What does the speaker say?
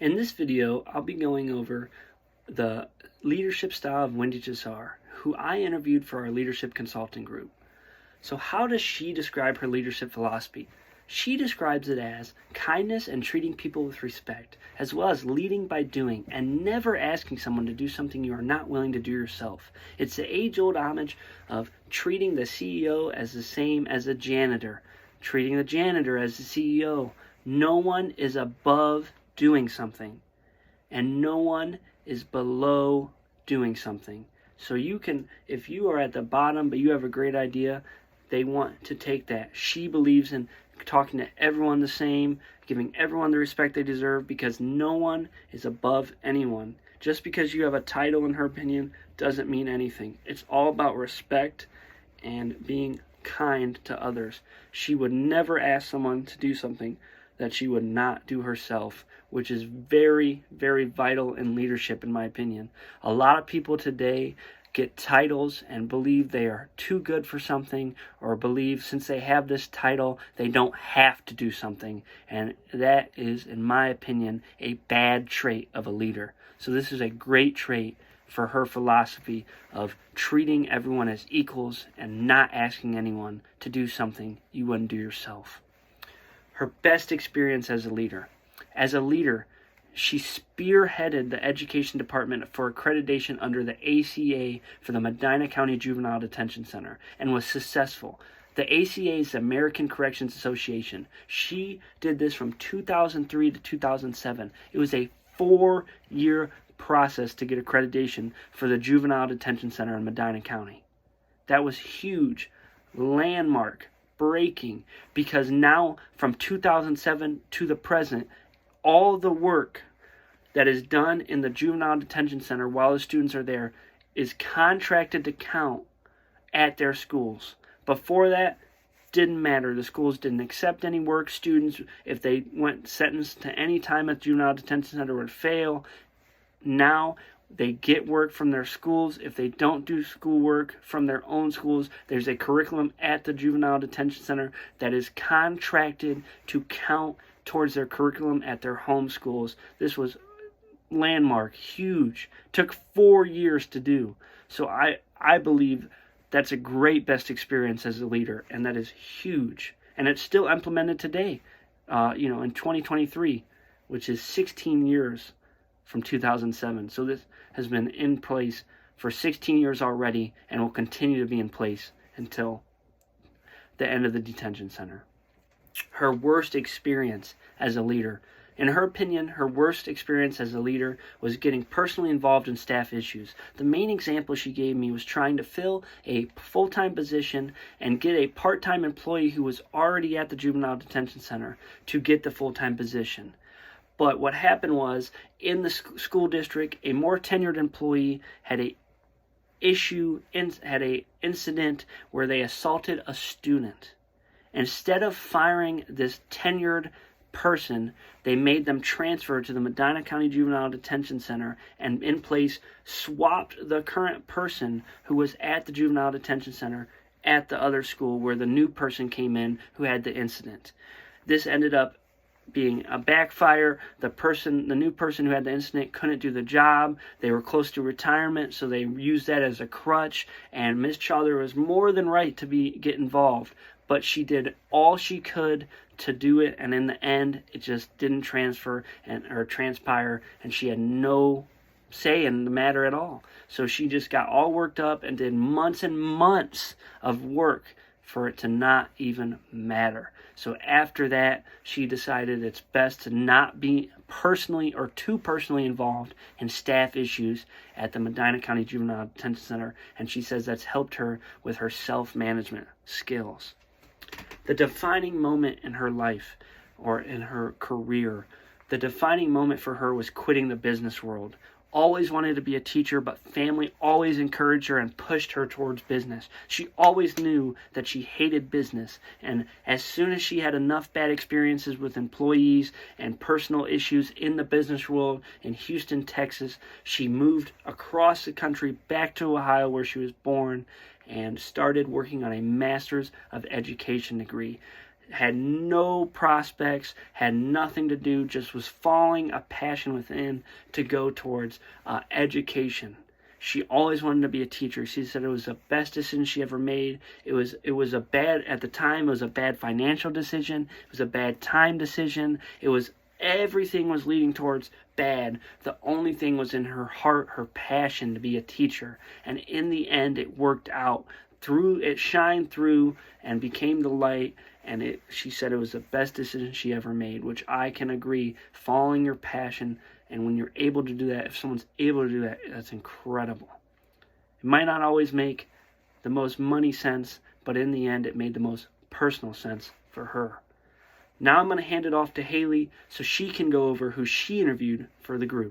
In this video, I'll be going over the leadership style of Wendy Jassar, who I interviewed for our leadership consulting group. So how does she describe her leadership philosophy? She describes it as kindness and treating people with respect, as well as leading by doing and never asking someone to do something you are not willing to do yourself. It's the age-old homage of treating the CEO as the same as a janitor, treating the janitor as the CEO. No one is above doing something, and no one is below doing something. So you can, if you are at the bottom but you have a great idea, they want to take that. She believes in talking to everyone the same, giving everyone the respect they deserve, because no one is above anyone. Just because you have a title, in her opinion, doesn't mean anything. It's all about respect and being kind to others. She would never ask someone to do something that she would not do herself, which is very, very vital in leadership, in my opinion. A lot of people today get titles and believe they are too good for something, or believe since they have this title, they don't have to do something. And that is, in my opinion, a bad trait of a leader. So this is a great trait for her philosophy of treating everyone as equals and not asking anyone to do something you wouldn't do yourself. Her best experience as a leader. As a leader, she spearheaded the education department for accreditation under the ACA for the Medina County Juvenile Detention Center and was successful. The ACA is the American Corrections Association. She did this from 2003 to 2007. It was a 4-year process to get accreditation for the Juvenile Detention Center in Medina County. That was huge, landmark, breaking, because now from 2007 to the present, all the work that is done in the Juvenile Detention Center while the students are there is contracted to count at their schools. Before that, didn't matter. The schools didn't accept any work. Students, if they went sentenced to any time at the Juvenile Detention Center, would fail. Now they get work from their schools. If they don't do schoolwork from their own schools, there's a curriculum at the Juvenile Detention Center that is contracted to count towards their curriculum at their home schools. This was landmark, huge. Took 4 years to do. So I believe that's a great best experience as a leader, and that is huge. And it's still implemented today, in 2023, which is 16 years from 2007. So this has been in place for 16 years already and will continue to be in place until the end of the detention center. Her worst experience as a leader. In her opinion, her worst experience as a leader was getting personally involved in staff issues. The main example she gave me was trying to fill a full-time position and get a part-time employee who was already at the Juvenile Detention Center to get the full-time position. But what happened was, in the school district, a more tenured employee had an incident where they assaulted a student. Instead of firing this tenured person, they made them transfer to the Medina County Juvenile Detention Center, and in place swapped the current person who was at the Juvenile Detention Center at the other school where the new person came in who had the incident. This ended up being a backfire. The new person who had the incident couldn't do the job. They were close to retirement, so they used that as a crutch, and Ms. Chowdhury was more than right to get involved. But she did all she could to do it, and in the end, it just didn't transpire, and she had no say in the matter at all. So she just got all worked up and did months and months of work for it to not even matter. So after that, she decided it's best to not be personally or too personally involved in staff issues at the Medina County Juvenile Detention Center, and she says that's helped her with her self-management skills. The defining moment in her life, or in her career, the defining moment for her was quitting the business world. Always wanted to be a teacher, but family always encouraged her and pushed her towards business. She always knew that she hated business, and as soon as she had enough bad experiences with employees and personal issues in the business world in Houston, Texas, she moved across the country back to Ohio where she was born and started working on a Master's of Education degree. had no prospects, had nothing to do, just was following a passion within to go towards education. She always wanted to be a teacher. She said it was the best decision she ever made. It was a bad, at the time, it was a bad financial decision. It was a bad time decision. Everything was leading towards bad. The only thing was in her heart, her passion to be a teacher. And in the end, it worked out. It shined through and became the light. And she said it was the best decision she ever made, which I can agree. Following your passion, and when you're able to do that, if someone's able to do that, that's incredible. It might not always make the most money sense, but in the end, it made the most personal sense for her. Now I'm going to hand it off to Haley so she can go over who she interviewed for the group.